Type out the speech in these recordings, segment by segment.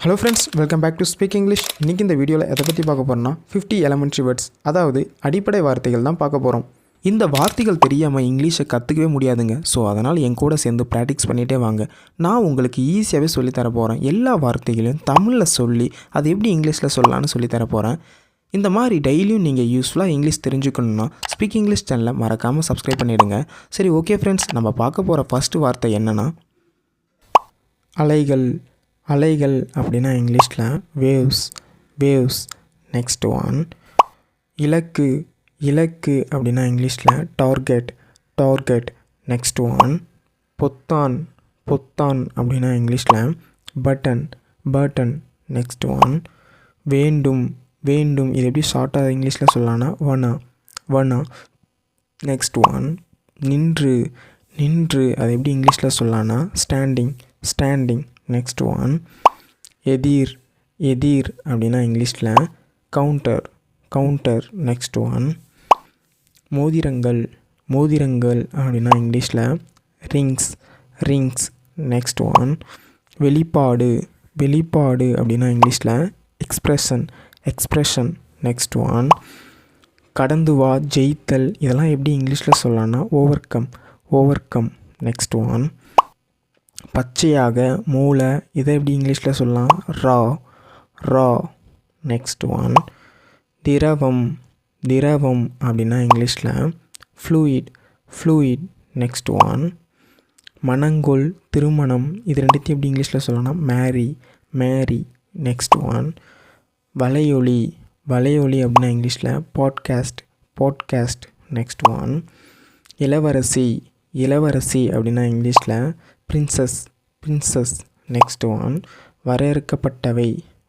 Hello friends, welcome back to speak English. இன்றைக்கி இந்த வீடியோவில் எதை பற்றி பார்க்க போகிறோம்னா 50 எலமெண்ட்ரி வேர்ட்ஸ், அதாவது அடிப்படை வார்த்தைகள் தான் பார்க்க போகிறோம். இந்த வார்த்தைகள் தெரியாமல் இங்கிலீஷை கற்றுக்கவே முடியாதுங்க. ஸோ அதனால் என் கூட சேர்ந்து ப்ராக்டிஸ் பண்ணிகிட்டே வாங்க. நான் உங்களுக்கு ஈஸியாகவே சொல்லித்தர போகிறேன். எல்லா வார்த்தைகளையும் தமிழில் சொல்லி அது எப்படி இங்கிலீஷில் சொல்லலான்னு சொல்லித்தர போகிறேன். இந்த மாதிரி டெய்லியும் நீங்கள் யூஸ்ஃபுல்லாக இங்கிலீஷ் தெரிஞ்சுக்கணுன்னா ஸ்பீக் இங்கிலீஷ் சேனலை மறக்காமல் சப்ஸ்கிரைப் பண்ணிவிடுங்க. சரி, ஓகே ஃப்ரெண்ட்ஸ், நம்ம பார்க்க போகிற ஃபஸ்ட்டு வார்த்தை என்னென்னா அலைகள். அலைகள் அப்படின்னா இங்கிலீஷில் வேவ்ஸ். வேவ்ஸ். நெக்ஸ்ட் ஒன் இலக்கு. இலக்கு அப்படின்னா இங்கிலீஷில் டார்கெட். டார்கெட். நெக்ஸ்ட் ஒன் பொத்தான். பொத்தான் அப்படின்னா இங்கிலீஷில் பட்டன். பட்டன். நெக்ஸ்ட் ஒன் வேண்டும். வேண்டும், இது எப்படி ஷார்ட்டாக இங்கிலீஷில் சொல்லலாம்னா வனா. வனா. நெக்ஸ்ட் ஒன் நின்று. நின்று, அது எப்படி இங்கிலீஷில் சொல்லலாம்னா ஸ்டாண்டிங். ஸ்டாண்டிங். நெக்ஸ்ட் ஒன் எதிர். எதிர் அப்படின்னா இங்கிலீஷில் கவுண்டர். கவுண்டர். நெக்ஸ்ட் ஒன் மோதிரங்கள். மோதிரங்கள் அப்படின்னா இங்கிலீஷில் ரிங்ஸ். ரிங்ஸ். நெக்ஸ்ட் ஒன் வெளிப்பாடு. வெளிப்பாடு அப்படின்னா இங்கிலீஷில் எக்ஸ்ப்ரெஷன். எக்ஸ்ப்ரெஷன். நெக்ஸ்ட் ஒன் கடந்து வா, ஜெயித்தல், இதெல்லாம் எப்படி இங்கிலீஷில் சொல்லலாம்னா over come. Over come. Next one பச்சையாக, மூளை, இதை எப்படி இங்கிலீஷில் சொல்லலாம் ரா. ரா. நெக்ஸ்ட் ஒன் திரவம். திரவம் அப்படின்னா இங்கிலீஷில் ஃப்ளூயிட். ஃப்ளூயிட். நெக்ஸ்ட் ஒன் மணங்கொள், திருமணம், இது ரெண்டுத்தையும் எப்படி இங்கிலீஷில் சொல்லலாம்னா மேரி. மேரி. நெக்ஸ்ட் ஒன் வலையொலி. வலையொலி அப்படின்னா இங்கிலீஷில் பாட்காஸ்ட். பாட்காஸ்ட். நெக்ஸ்ட் ஒன் இளவரசி. இளவரசி அப்படின்னா இங்கிலீஷில் பிரின்சஸ். பிரின்சஸ். நெக்ஸ்ட் ஒன் வரையறுக்கப்பட்டவை.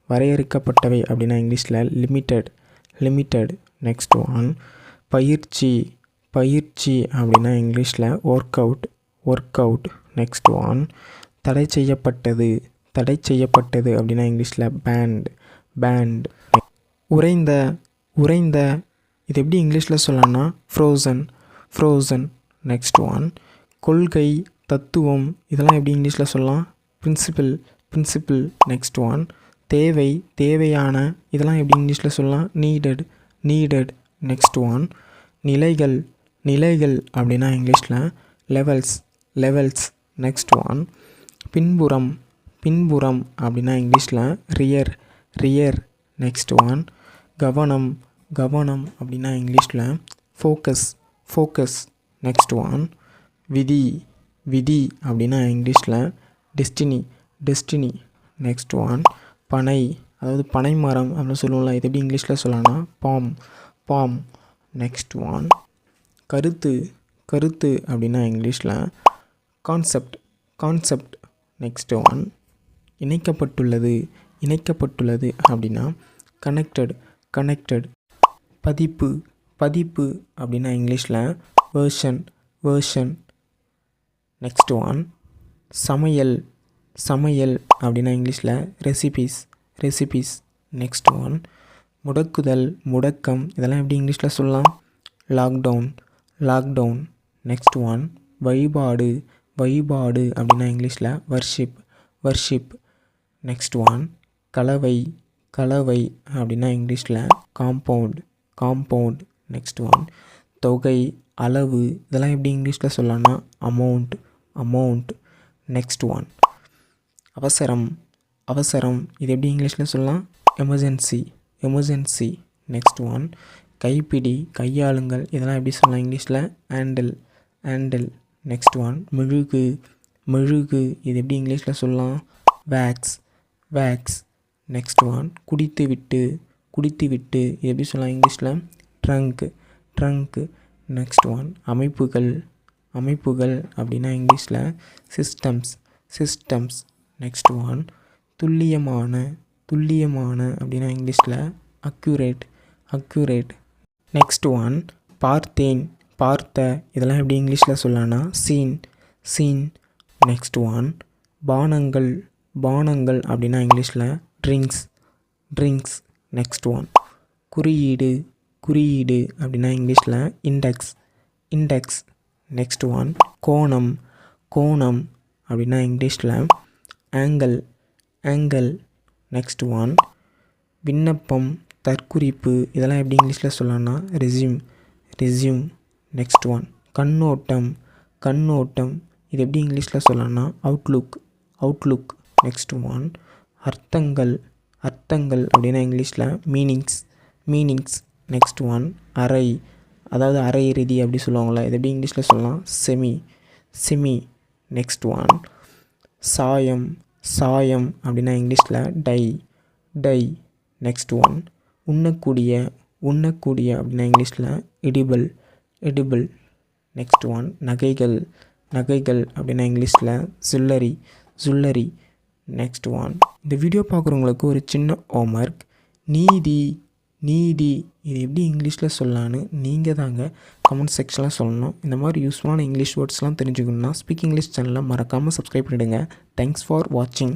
வரையறுக்கப்பட்டவை அப்படின்னா இங்கிலீஷில் லிமிட்டட். லிமிட்டட். நெக்ஸ்ட் ஒன் பயிற்சி. பயிற்சி அப்படின்னா இங்கிலீஷில் work out. Work out. Next one தடை செய்யப்பட்டது. தடை செய்யப்பட்டது அப்படின்னா இங்கிலீஷில் பேண்ட். பேண்ட். உறைந்த. உறைந்த, இது எப்படி இங்கிலீஷில் சொல்லலாம்னா ஃப்ரோசன். ஃப்ரோசன். நெக்ஸ்ட் ஒன் கொள்கை, தத்துவம், இதெல்லாம் எப்படி இங்கிலீஷில் சொல்லலாம் பிரின்சிபிள். பிரின்சிபிள். நெக்ஸ்ட் ஒன் தேவை, தேவையான, இதெல்லாம் எப்படி இங்கிலீஷில் சொல்லலாம் நீடட். நீடட். நெக்ஸ்ட் ஒன் நிலைகள். நிலைகள் அப்படின்னா இங்கிலீஷில் லெவல்ஸ். லெவல்ஸ். நெக்ஸ்ட் ஒன் பின்புறம். பின்புறம் அப்படின்னா இங்கிலீஷில் ரியர். ரியர். நெக்ஸ்ட் ஒன் கவனம். கவனம் அப்படின்னா இங்கிலீஷில் ஃபோக்கஸ். ஃபோக்கஸ். நெக்ஸ்ட் ஒன் விதி. விதி அப்படின்னா இங்கிலீஷில் டெஸ்டினி. டெஸ்டினி. நெக்ஸ்ட் ஒன் பனை, அதாவது பனை மரம் அப்படின்னு சொல்லுவோம்ல, இது எப்படி இங்கிலீஷில் சொல்லலாம்னா பாம். பாம். நெக்ஸ்ட் ஒன் கருத்து. கருத்து அப்படின்னா இங்கிலீஷில் கான்செப்ட். கான்செப்ட். நெக்ஸ்ட் ஒன் இணைக்கப்பட்டுள்ளது. இணைக்கப்பட்டுள்ளது அப்படின்னா கனெக்டட். கனெக்டட். பதிப்பு. பதிப்பு அப்படின்னா இங்கிலீஷில் வேர்ஷன். வேர்ஷன். நெக்ஸ்ட் ஒன் சமையல். சமையல் அப்படின்னா இங்கிலீஷில் ரெசிபீஸ். ரெசிபீஸ். நெக்ஸ்ட் ஒன் முடக்குதல், முடக்கம், இதெல்லாம் எப்படி இங்கிலீஷில் சொல்லலாம் லாக்டவுன். லாக்டவுன். நெக்ஸ்ட் ஒன் வழிபாடு. வழிபாடு அப்படின்னா இங்கிலீஷில் வர்ஷிப். வர்ஷிப். நெக்ஸ்ட் ஒன் கலவை. கலவை அப்படின்னா இங்கிலீஷில் காம்பவுண்ட். காம்பவுண்ட். நெக்ஸ்ட் ஒன் தொகை, அளவு, இதெல்லாம் எப்படி இங்கிலீஷில் சொல்லலாம்னா அமௌண்ட். அமௌண்ட். நெக்ஸ்ட் ஒன் அவசரம். அவசரம், இது எப்படி இங்கிலீஷில் சொல்லலாம் எமர்ஜென்சி. எமர்ஜென்சி. நெக்ஸ்ட் ஒன் கைப்பிடி, கையாளுங்கள், இதெல்லாம் எப்படி சொல்லலாம் இங்கிலீஷில் ஹேண்டில். ஹேண்டில். நெக்ஸ்ட் ஒன் மெழுகு. மெழுகு, இது எப்படி இங்கிலீஷில் சொல்லலாம் வேக்ஸ். வேக்ஸ். நெக்ஸ்ட் ஒன் குடித்து விட்டு. குடித்து விட்டு, இது எப்படி சொல்லலாம் இங்கிலீஷில் ட்ரங்க். ட்ரங்க். நெக்ஸ்ட் ஒன் அமைப்புகள். அமைப்புகள் அப்படின்னா இங்கிலீஷில் சிஸ்டம்ஸ். சிஸ்டம்ஸ். நெக்ஸ்ட் ஒன் துல்லியமான. துல்லியமான அப்படின்னா இங்கிலீஷில் அக்யூரேட். அக்யூரேட். நெக்ஸ்ட் ஒன் பார்த்தேன். பார்த்த, இதெல்லாம் எப்படி இங்கிலீஷில் சொல்லலாம்னா சீன். சீன். நெக்ஸ்ட் ஒன் பானங்கள். பானங்கள் அப்படின்னா இங்கிலீஷில் ட்ரிங்க்ஸ். ட்ரிங்க்ஸ். நெக்ஸ்ட் ஒன் குறியீடு. குறியீடு அப்படின்னா இங்கிலீஷில் இண்டெக்ஸ். இண்டெக்ஸ். நெக்ஸ்ட் ஒன் கோணம். கோணம் அப்படின்னா இங்கிலீஷில் ஆங்கிள். ஆங்கிள். நெக்ஸ்ட் ஒன் விண்ணப்பம், தற்குறிப்பு இதெல்லாம் எப்படி இங்கிலீஷில் சொல்லலாம்னா ரெஸ்யூம். நெக்ஸ்ட் ஒன் கண்ணோட்டம் இது எப்படி இங்கிலீஷில் சொல்லலாம்னா அவுட்லுக். நெக்ஸ்ட் ஒன் அர்த்தங்கள் அப்படின்னா இங்கிலீஷில் மீனிங்ஸ். நெக்ஸ்ட் ஒன் அரை, அதாவது அரை இறுதி அப்படி சொல்லுவாங்களே, இது எப்படி இங்கிலீஷில் சொல்லலாம் செமி. நெக்ஸ்ட் ஒன் சாயம் அப்படின்னா இங்கிலீஷில் டை. நெக்ஸ்ட் ஒன் உண்ணக்கூடிய அப்படின்னா இங்கிலீஷில் எடிபிள். நெக்ஸ்ட் ஒன் நகைகள் அப்படின்னா இங்கிலீஷில் ஜுவல்லரி. நெக்ஸ்ட் ஒன் இந்த வீடியோ பார்க்குறவங்களுக்கு ஒரு சின்ன ஹோம்ஒர்க், நீதி இது எப்படி இங்கிலீஷில் சொல்லலான்னு நீங்கள் தாங்க கமெண்ட் செக்ஷனில் சொல்லணும். இந்த மாதிரி யூஸ்ஃபுல்லான இங்கிலீஷ் வேர்ட்ஸ்லாம் தெரிஞ்சுக்கணுன்னா ஸ்பீக் இங்கிலீஷ் சேனலை மறக்காமல் சப்ஸ்கிரைப் பண்ணிவிடுங்க. தேங்க்ஸ் ஃபார் வாட்சிங்.